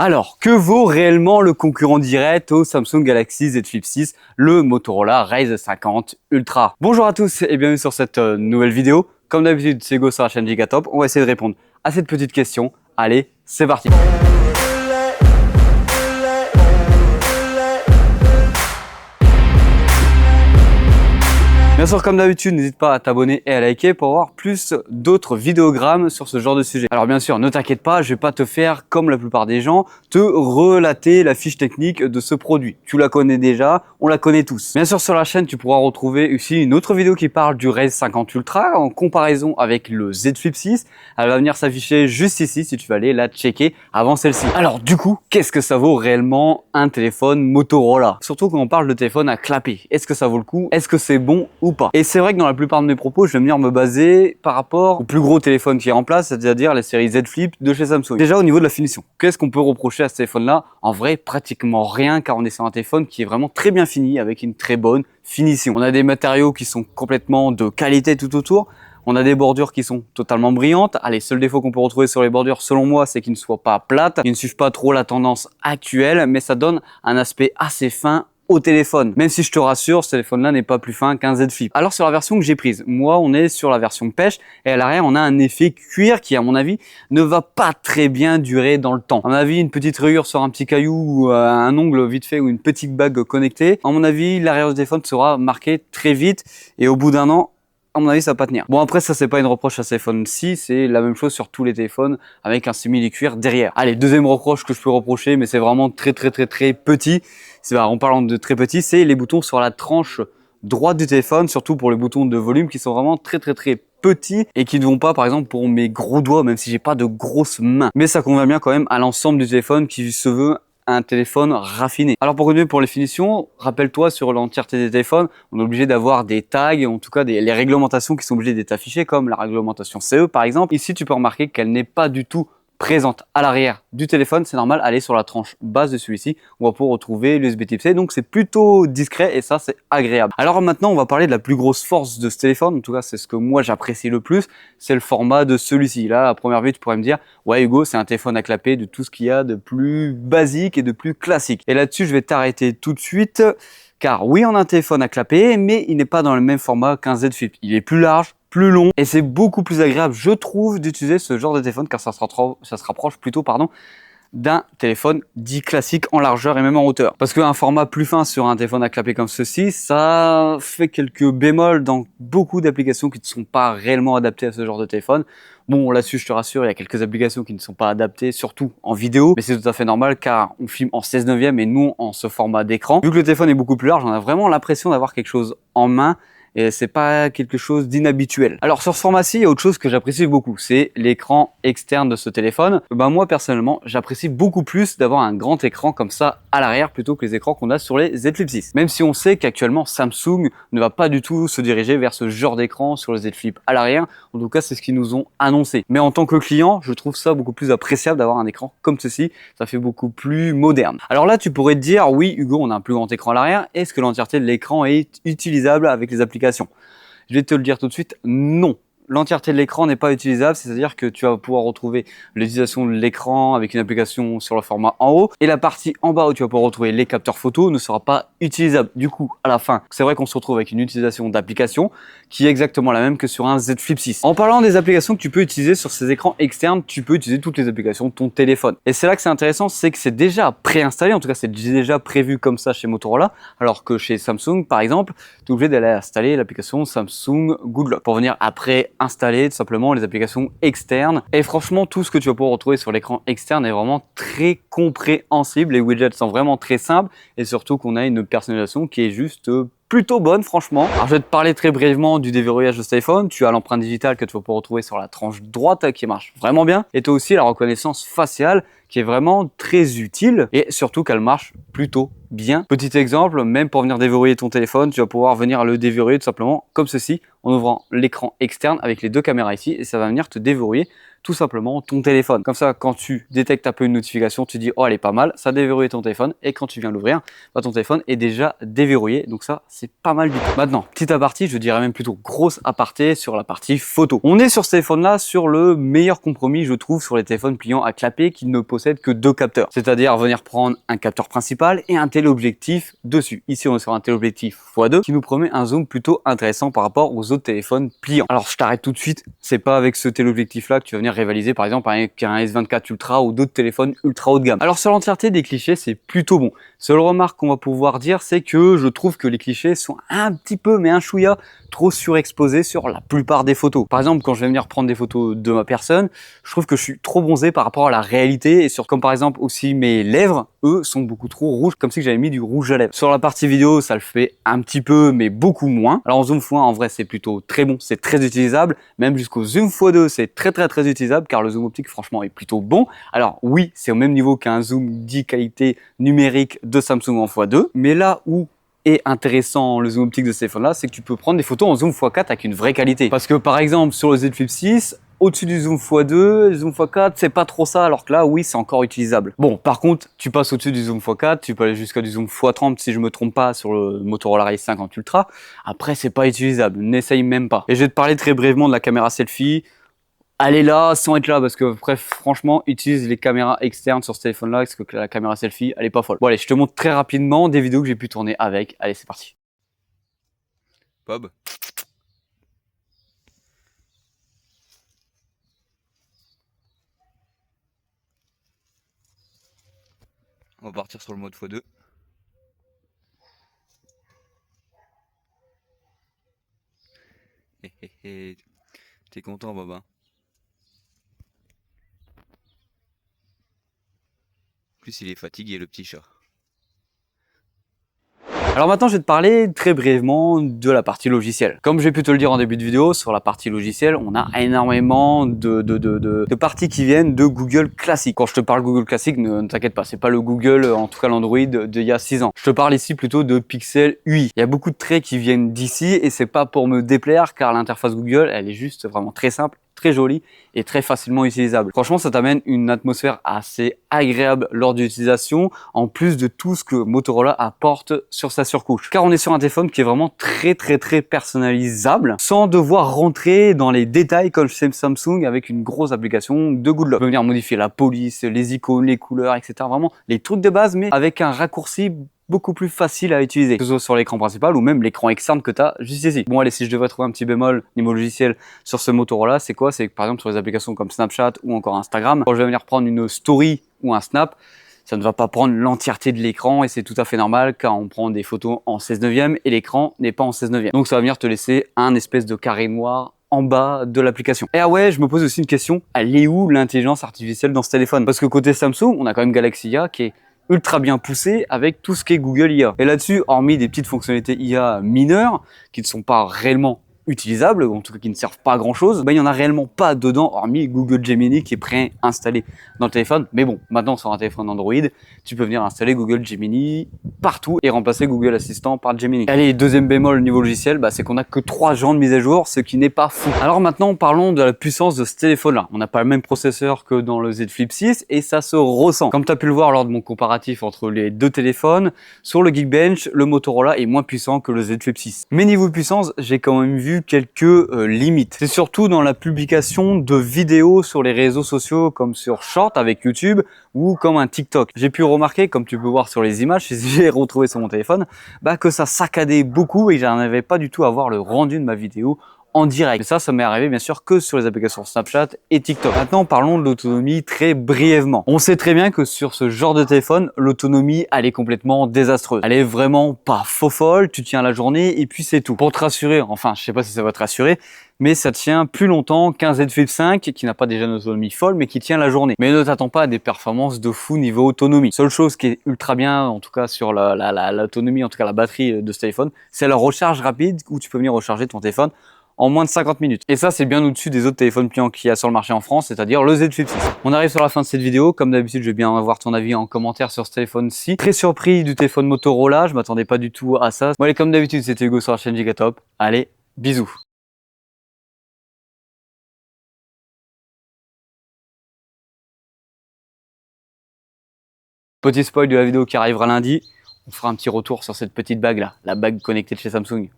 Alors, que vaut réellement le concurrent direct au Samsung Galaxy Z Flip 6, le Motorola Razr 50 Ultra? Bonjour à tous et bienvenue sur cette nouvelle vidéo. Comme d'habitude, c'est Hugo sur la chaîne Gigatop. On va essayer de répondre à cette petite question. Allez, c'est parti! Bien sûr, comme d'habitude, n'hésite pas à t'abonner et à liker pour avoir plus d'autres vidéogrammes sur ce genre de sujet. Alors bien sûr, ne t'inquiète pas, je vais pas te faire, comme la plupart des gens, te relater la fiche technique de ce produit. Tu la connais déjà, on la connaît tous. Bien sûr, sur la chaîne, tu pourras retrouver aussi une autre vidéo qui parle du Razr 50 Ultra en comparaison avec le Z Flip 6. Elle va venir s'afficher juste ici si tu vas aller la checker avant celle-ci. Alors du coup, qu'est-ce que ça vaut réellement un téléphone Motorola? Surtout quand on parle de téléphone à clapper. Est-ce que ça vaut le coup? Est-ce que c'est bon ou pas? Et c'est vrai que dans la plupart de mes propos, je vais venir me baser par rapport au plus gros téléphone qui est en place, c'est-à-dire les séries Z Flip de chez Samsung. Déjà au niveau de la finition, qu'est-ce qu'on peut reprocher à ce téléphone-là? En vrai, pratiquement rien, car on est sur un téléphone qui est vraiment très bien fini, avec une très bonne finition. On a des matériaux qui sont complètement de qualité tout autour. On a des bordures qui sont totalement brillantes. Allez, seul défaut qu'on peut retrouver sur les bordures, selon moi, c'est qu'ils ne soient pas plates. Ils ne suivent pas trop la tendance actuelle, mais ça donne un aspect assez fin au téléphone. Même si je te rassure, ce téléphone-là n'est pas plus fin qu'un Z Flip. Alors sur la version que j'ai prise, moi on est sur la version pêche et à l'arrière on a un effet cuir qui à mon avis ne va pas très bien durer dans le temps. À mon avis, une petite rayure sur un petit caillou ou un ongle vite fait ou une petite bague connectée, à mon avis l'arrière du téléphone sera marqué très vite et au bout d'un an, à mon avis, ça va pas tenir. Bon, après, ça, c'est pas une reproche à ce téléphone-ci, c'est la même chose sur tous les téléphones avec un simili-cuir derrière. Allez, deuxième reproche que je peux reprocher, mais c'est vraiment très petit. En parlant de très petit, c'est les boutons sur la tranche droite du téléphone, surtout pour les boutons de volume qui sont vraiment très petits et qui ne vont pas, par exemple, pour mes gros doigts, même si j'ai pas de grosses mains. Mais ça convient bien quand même à l'ensemble du téléphone qui se veut un téléphone raffiné. Alors pour continuer pour les finitions, rappelle-toi sur l'entièreté des téléphones, on est obligé d'avoir des tags, en tout cas les réglementations qui sont obligées d'être affichées, comme la réglementation CE par exemple. Ici tu peux remarquer qu'elle n'est pas du tout présente à l'arrière du téléphone, c'est normal, aller sur la tranche basse de celui-ci, on va pouvoir retrouver l'USB Type C, donc c'est plutôt discret et ça c'est agréable. Alors maintenant on va parler de la plus grosse force de ce téléphone, en tout cas c'est ce que moi j'apprécie le plus, c'est le format de celui-ci. Là à première vue tu pourrais me dire, ouais Hugo c'est un téléphone à clapper de tout ce qu'il y a de plus basique et de plus classique. Et là-dessus je vais t'arrêter tout de suite, car oui on a un téléphone à clapper, mais il n'est pas dans le même format qu'un Z Flip. Il est plus large, plus long et c'est beaucoup plus agréable je trouve d'utiliser ce genre de téléphone car ça se rapproche plutôt d'un téléphone dit classique en largeur et même en hauteur. Parce qu'un format plus fin sur un téléphone à clapper comme ceci, ça fait quelques bémols dans beaucoup d'applications qui ne sont pas réellement adaptées à ce genre de téléphone. Bon, là-dessus, je te rassure, il y a quelques applications qui ne sont pas adaptées, surtout en vidéo, mais c'est tout à fait normal car on filme en 16:9 et non en ce format d'écran. Vu que le téléphone est beaucoup plus large, on a vraiment l'impression d'avoir quelque chose en main et c'est pas quelque chose d'inhabituel. Alors sur ce format-ci, il y a autre chose que j'apprécie beaucoup, c'est l'écran externe de ce téléphone. Moi personnellement, j'apprécie beaucoup plus d'avoir un grand écran comme ça à l'arrière plutôt que les écrans qu'on a sur les Z Flip 6. Même si on sait qu'actuellement Samsung ne va pas du tout se diriger vers ce genre d'écran sur le Z Flip à l'arrière. En tout cas, c'est ce qu'ils nous ont annoncé. Mais en tant que client, je trouve ça beaucoup plus appréciable d'avoir un écran comme ceci. Ça fait beaucoup plus moderne. Alors là, tu pourrais te dire, oui Hugo, on a un plus grand écran à l'arrière. Est-ce que l'entièreté de l'écran est utilisable avec les applications? Je vais te le dire tout de suite, non. L'entièreté de l'écran n'est pas utilisable, c'est-à-dire que tu vas pouvoir retrouver l'utilisation de l'écran avec une application sur le format en haut et la partie en bas où tu vas pouvoir retrouver les capteurs photo ne sera pas utilisable. Du coup, à la fin, c'est vrai qu'on se retrouve avec une utilisation d'application qui est exactement la même que sur un Z Flip 6. En parlant des applications que tu peux utiliser sur ces écrans externes, tu peux utiliser toutes les applications de ton téléphone. Et c'est là que c'est intéressant, c'est que c'est déjà préinstallé, en tout cas c'est déjà prévu comme ça chez Motorola, alors que chez Samsung par exemple, tu es obligé d'aller installer l'application Samsung Good Lock pour venir après installer tout simplement les applications externes. Et franchement, tout ce que tu vas pouvoir retrouver sur l'écran externe est vraiment très compréhensible. Les widgets sont vraiment très simples et surtout qu'on a une personnalisation qui est juste plutôt bonne franchement. Alors je vais te parler très brièvement du déverrouillage de ce téléphone. Tu as l'empreinte digitale que tu vas pouvoir retrouver sur la tranche droite qui marche vraiment bien. Et tu as aussi la reconnaissance faciale qui est vraiment très utile et surtout qu'elle marche plutôt bien. Petit exemple, même pour venir déverrouiller ton téléphone, tu vas pouvoir venir le déverrouiller tout simplement comme ceci en ouvrant l'écran externe avec les deux caméras ici et ça va venir te déverrouiller tout simplement ton téléphone. Comme ça, quand tu détectes un peu une notification, tu dis « Oh, elle est pas mal », ça déverrouille ton téléphone et quand tu viens l'ouvrir, bah, ton téléphone est déjà déverrouillé. Donc ça, c'est pas mal du tout. Maintenant, petit aparté, je dirais même plutôt grosse aparté sur la partie photo. On est sur ce téléphone-là sur le meilleur compromis, je trouve, sur les téléphones pliants à clapet qui ne possèdent que 2 capteurs. C'est-à-dire venir prendre un capteur principal et un téléobjectif dessus. Ici, on est sur un téléobjectif x2 qui nous promet un zoom plutôt intéressant par rapport aux autres téléphones pliants. Alors, je t'arrête tout de suite. C'est pas avec ce téléobjectif-là que tu vas venir rivaliser, par exemple, avec un S24 Ultra ou d'autres téléphones ultra haut de gamme. Alors, sur l'entièreté des clichés, c'est plutôt bon. Seule remarque qu'on va pouvoir dire, c'est que je trouve que les clichés sont un petit peu, mais un chouïa, trop surexposés sur la plupart des photos. Par exemple, quand je vais venir prendre des photos de ma personne, je trouve que je suis trop bronzé par rapport à la réalité et sur, comme par exemple aussi mes lèvres, eux sont beaucoup trop rouges, comme si j'avais mis du rouge à lèvres. Sur la partie vidéo, ça le fait un petit peu, mais beaucoup moins. Alors en zoom x1, en vrai, c'est plutôt très bon, c'est très utilisable, même jusqu'au zoom x2, c'est très utilisable car le zoom optique, franchement, est plutôt bon. Alors oui, c'est au même niveau qu'un zoom dit qualité numérique de Samsung en x2, mais là où est intéressant le zoom optique de ce téléphone-là, c'est que tu peux prendre des photos en zoom x4 avec une vraie qualité. Parce que par exemple, sur le Z Flip 6, au-dessus du zoom x2, zoom x4, c'est pas trop ça, alors que là, oui, c'est encore utilisable. Bon, par contre, tu passes au-dessus du zoom x4, tu peux aller jusqu'à du zoom x30 si je me trompe pas sur le Motorola Razr 50 Ultra. Après, c'est pas utilisable, n'essaye même pas. Et je vais te parler très brièvement de la caméra selfie. Allez là sans être là parce que bref, franchement, utilise les caméras externes sur ce téléphone-là parce que la caméra selfie, elle est pas folle. Bon allez, je te montre très rapidement des vidéos que j'ai pu tourner avec. Allez, c'est parti. Bob. On va partir sur le mode x2. T'es content, Bob, hein? En plus, il est fatigué, le petit chat. Alors maintenant, je vais te parler très brièvement de la partie logicielle. Comme j'ai pu te le dire en début de vidéo, sur la partie logicielle, on a énormément de parties qui viennent de Google classique. Quand je te parle Google classique, ne t'inquiète pas, c'est pas le Google, en tout cas l'Android d'il y a 6 ans. Je te parle ici plutôt de Pixel UI. Il y a beaucoup de traits qui viennent d'ici et c'est pas pour me déplaire car l'interface Google, elle est juste vraiment très simple, très jolie et très facilement utilisable. Franchement, ça t'amène une atmosphère assez agréable lors de l'utilisation, en plus de tout ce que Motorola apporte sur sa surcouche. Car on est sur un téléphone qui est vraiment très personnalisable, sans devoir rentrer dans les détails comme chez Samsung avec une grosse application de Good Luck. On peut venir modifier la police, les icônes, les couleurs, etc. Vraiment les trucs de base, mais avec un raccourci beaucoup plus facile à utiliser, que ce soit sur l'écran principal ou même l'écran externe que tu as juste ici. Bon allez, si je devrais trouver un petit bémol niveau logiciel sur ce Motorola, c'est quoi? C'est que par exemple sur les applications comme Snapchat ou encore Instagram, quand je vais venir prendre une story ou un snap, ça ne va pas prendre l'entièreté de l'écran et c'est tout à fait normal car on prend des photos en 16 neuvième et l'écran n'est pas en 16 neuvième. Donc ça va venir te laisser un espèce de carré noir en bas de l'application. Et ah ouais, je me pose aussi une question, elle est où l'intelligence artificielle dans ce téléphone? Parce que côté Samsung, on a quand même Galaxy IA qui est ultra bien poussé avec tout ce qui est Google IA. Et là-dessus, hormis des petites fonctionnalités IA mineures qui ne sont pas réellement utilisables, ou en tout cas qui ne servent pas à grand chose, il n'y en a réellement pas dedans, hormis Google Gemini qui est préinstallé dans le téléphone. Mais bon, maintenant sur un téléphone Android, tu peux venir installer Google Gemini partout et remplacer Google Assistant par Gemini. Allez, deuxième bémol au niveau logiciel, c'est qu'on n'a que 3 genres de mise à jour, ce qui n'est pas fou. Alors maintenant, parlons de la puissance de ce téléphone-là. On n'a pas le même processeur que dans le Z Flip 6 et ça se ressent. Comme tu as pu le voir lors de mon comparatif entre les deux téléphones, sur le Geekbench, le Motorola est moins puissant que le Z Flip 6. Mais niveau puissance, j'ai quand même vu quelques limites. C'est surtout dans la publication de vidéos sur les réseaux sociaux comme sur Short avec YouTube ou comme un TikTok. J'ai pu remarquer, comme tu peux voir sur les images, si j'ai retrouvé sur mon téléphone, que ça saccadait beaucoup et j'en avais pas du tout à voir le rendu de ma vidéo en direct. Et ça m'est arrivé bien sûr que sur les applications Snapchat et TikTok. Maintenant, parlons de l'autonomie très brièvement. On sait très bien que sur ce genre de téléphone, l'autonomie, elle est complètement désastreuse. Elle est vraiment pas faux folle, tu tiens la journée et puis c'est tout. Pour te rassurer, enfin, je sais pas si ça va te rassurer, mais ça tient plus longtemps qu'un Z Flip 5 qui n'a pas déjà une autonomie folle mais qui tient la journée. Mais ne t'attends pas à des performances de fou niveau autonomie. Seule chose qui est ultra bien, en tout cas sur l'autonomie, en tout cas la batterie de ce téléphone, c'est la recharge rapide où tu peux venir recharger ton téléphone en moins de 50 minutes. Et ça, c'est bien au-dessus des autres téléphones pliants qu'il y a sur le marché en France, c'est-à-dire le Z Flip 6. On arrive sur la fin de cette vidéo. Comme d'habitude, je vais bien avoir ton avis en commentaire sur ce téléphone-ci. Très surpris du téléphone Motorola, je m'attendais pas du tout à ça. Bon allez, comme d'habitude, c'était Hugo sur la chaîne Gigatop. Allez, bisous. Petit spoil de la vidéo qui arrivera lundi, on fera un petit retour sur cette petite bague là, la bague connectée de chez Samsung.